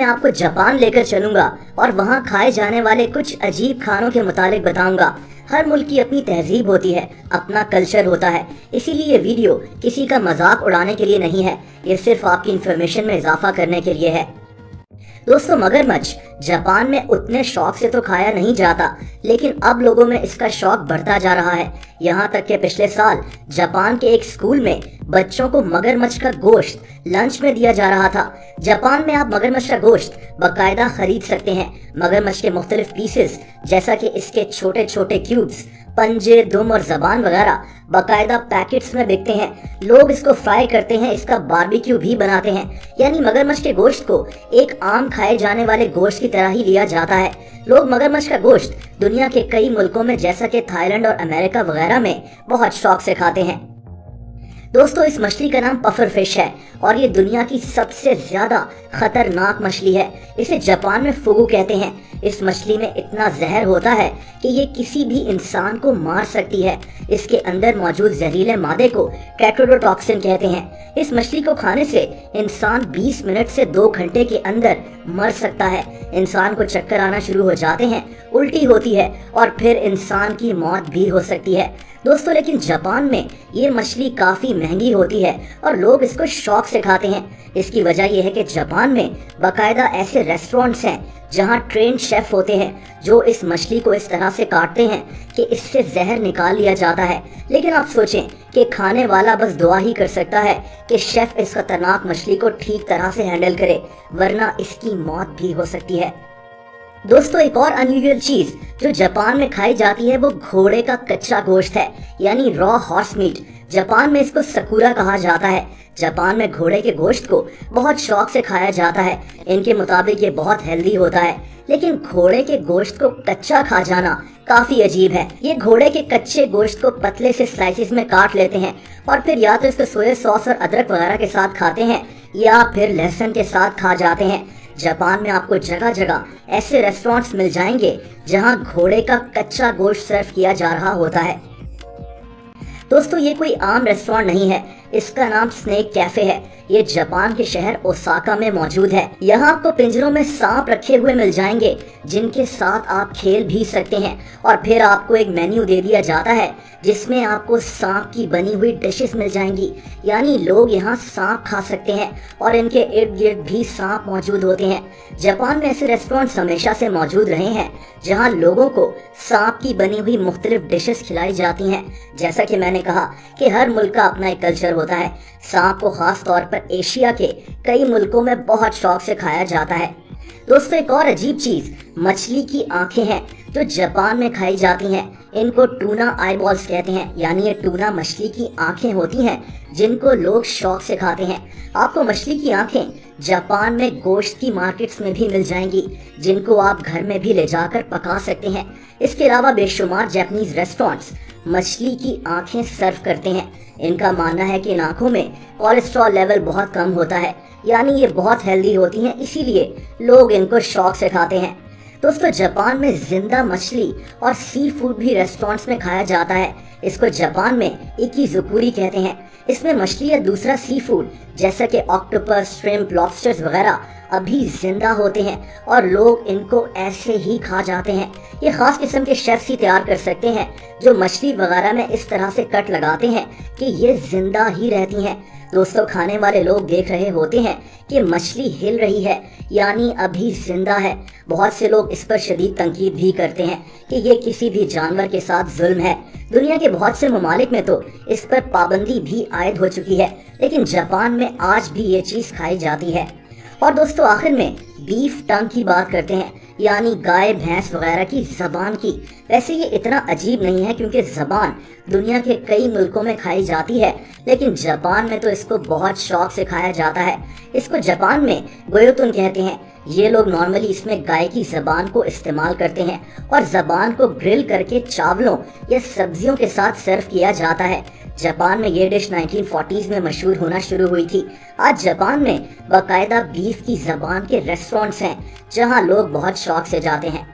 आपको जापान लेकर चलूंगा और वहाँ खाए जाने वाले कुछ अजीब खानों के मुतालिक बताऊंगा। हर मुल्क की अपनी तहजीब होती है, अपना कल्चर होता है, इसीलिए ये वीडियो किसी का मजाक उड़ाने के लिए नहीं है, ये सिर्फ आपकी इन्फॉर्मेशन में इजाफा करने के लिए है। दोस्तों, मगरमच्छ जापान में उतने शौक से तो खाया नहीं जाता, लेकिन अब लोगों में इसका शौक बढ़ता जा रहा है। यहाँ तक कि पिछले साल जापान के एक स्कूल में बच्चों को मगरमच्छ का गोश्त लंच में दिया जा रहा था। जापान में आप मगरमच्छ का गोश्त बाकायदा खरीद सकते हैं। मगरमच्छ के मुख्तलिफ पीसेस जैसा कि इसके छोटे छोटे क्यूब्स, पंजे, दुम और जबान वगैरह बाकायदा पैकेट्स में बिकते हैं। लोग इसको फ्राई करते हैं, इसका बारबेक्यू भी बनाते हैं। यानी मगरमच्छ के गोश्त को एक आम खाए जाने वाले गोश्त की तरह ही लिया जाता है। लोग मगरमच्छ का गोश्त दुनिया के कई मुल्कों में जैसा कि थाईलैंड और अमेरिका वगैरह में बहुत शौक से खाते हैं। दोस्तों, इस मछली का नाम पफर फिश है और ये दुनिया की सबसे ज्यादा खतरनाक मछली है। इसे जापान में फुगु कहते हैं। इस मछली में इतना जहर होता है कि ये किसी भी इंसान को मार सकती है। इसके अंदर मौजूद जहरीले मादे को टेट्रोडोटॉक्सिन कहते हैं। इस मछली को खाने से इंसान 20 मिनट से 2 घंटे के अंदर मर सकता है। इंसान को चक्कर आना शुरू हो जाते हैं, उल्टी होती है और फिर इंसान की मौत भी हो सकती है। दोस्तों, लेकिन जापान में ये मछली काफी महंगी होती है और लोग इसको शौक से खाते हैं। इसकी वजह यह है कि जापान में बाकायदा ऐसे रेस्टोरेंट्स हैं जहां ट्रेन शेफ होते हैं जो इस मछली को इस तरह से काटते हैं कि इससे जहर निकाल लिया जाता है। लेकिन आप सोचें कि खाने वाला बस दुआ ही कर सकता है कि शेफ इस खतरनाक मछली को ठीक तरह से हैंडल करे, वरना इसकी मौत भी हो सकती है। दोस्तों, एक और अनयूजुअल चीज जो जापान में खाई जाती है वो घोड़े का कच्चा गोश्त है, यानी रॉ हॉर्स मीट। जापान में इसको सकुरा कहा जाता है। जापान में घोड़े के गोश्त को बहुत शौक से खाया जाता है। इनके मुताबिक ये बहुत हेल्दी होता है, लेकिन घोड़े के गोश्त को कच्चा खा जाना काफी अजीब है। ये घोड़े के कच्चे गोश्त को पतले से स्लाइसिस में काट लेते हैं और फिर या तो इसको सोया सॉस और अदरक वगैरह के साथ खाते हैं या फिर लहसुन के साथ खा जाते हैं। जापान में आपको जगह जगह ऐसे रेस्टोरेंट्स मिल जाएंगे जहां घोड़े का कच्चा गोश्त सर्व किया जा रहा होता है। दोस्तों, ये कोई आम रेस्टोरेंट नहीं है, इसका नाम स्नेक कैफे है। ये जापान के शहर ओसाका में मौजूद है। यहाँ आपको पिंजरों में सांप रखे हुए मिल जाएंगे जिनके साथ आप खेल भी सकते हैं और फिर आपको एक मेन्यू दे दिया जाता है जिसमें आपको सांप की बनी हुई डिशेस मिल जाएंगी। यानी लोग यहाँ सांप खा सकते हैं और इनके इर्द गिर्द भी सांप मौजूद होते हैं। जापान में ऐसे रेस्टोरेंट्स हमेशा से मौजूद रहे हैं जहाँ लोगों को सांप की बनी हुई मुख्तलिफ डिशेस खिलाई जाती हैं। जैसा कि मैंने कहा कि हर मुल्क का अपना एक कल्चर होता है। सांप को खास तौर पर एशिया के कई मुल्कों में बहुत शौक से खाया जाता है। दोस्तों, एक और अजीब चीज मछली की आंखें हैं जो जापान में खाई जाती हैं। इनको टूना आईबॉल्स कहते हैं, यानी ये टूना मछली की आंखें होती हैं जिनको लोग शौक से खाते हैं। आपको मछली की आंखें जापान में गोश्त की मार्केट्स में भी मिल जाएंगी जिनको आप घर में भी ले जाकर पका सकते हैं। इसके अलावा बेशुमार जापानीज रेस्टोरेंट्स मछली की आंखें सर्व करते हैं। इनका मानना है कि इन आंखों में कोलेस्ट्रॉल लेवल बहुत कम होता है, यानी ये बहुत हेल्दी होती हैं, इसीलिए लोग इनको शौक से खाते हैं। दोस्तों, जापान में जिंदा मछली और सी फूड भी रेस्टोरेंट्स में खाया जाता है। इसको जापान में इकिजुकुरी कहते हैं। इसमें मछली या दूसरा सी फूड जैसा कि ऑक्टोपस, श्रिम्प, लॉबस्टर्स वगैरह अभी जिंदा होते हैं और लोग इनको ऐसे ही खा जाते हैं। ये खास किस्म के शेफ्स ही तैयार कर सकते हैं जो मछली वगैरह में इस तरह से कट लगाते हैं कि ये जिंदा ही रहती हैं। दोस्तों, खाने वाले लोग देख रहे होते हैं कि मछली हिल रही है, यानी अभी जिंदा है। बहुत से लोग इस पर शदीद तनकीद भी करते हैं कि ये किसी भी जानवर के साथ जुल्म है। दुनिया के बहुत से ममालिक में तो इस पर पाबंदी भी आयद हो चुकी है, लेकिन जापान में आज भी ये चीज खाई जाती है। और दोस्तों, आखिर में बीफ टंग की बात करते हैं, यानी गाय, भैंस वगैरह की जबान की। वैसे ये इतना अजीब नहीं है क्योंकि जबान दुनिया के कई मुल्कों में खाई जाती है, लेकिन जापान में तो इसको बहुत शौक से खाया जाता है। इसको जापान में गोयोतुन कहते हैं। ये लोग नॉर्मली इसमें गाय की जबान को इस्तेमाल करते हैं और जबान को ग्रिल करके चावलों या सब्जियों के साथ सर्व किया जाता है। जापान में ये डिश 1940s में मशहूर होना शुरू हुई थी। आज जापान में बाकायदा बीफ की जबान के रेस्टोरेंट्स हैं जहां लोग बहुत शौक से जाते हैं।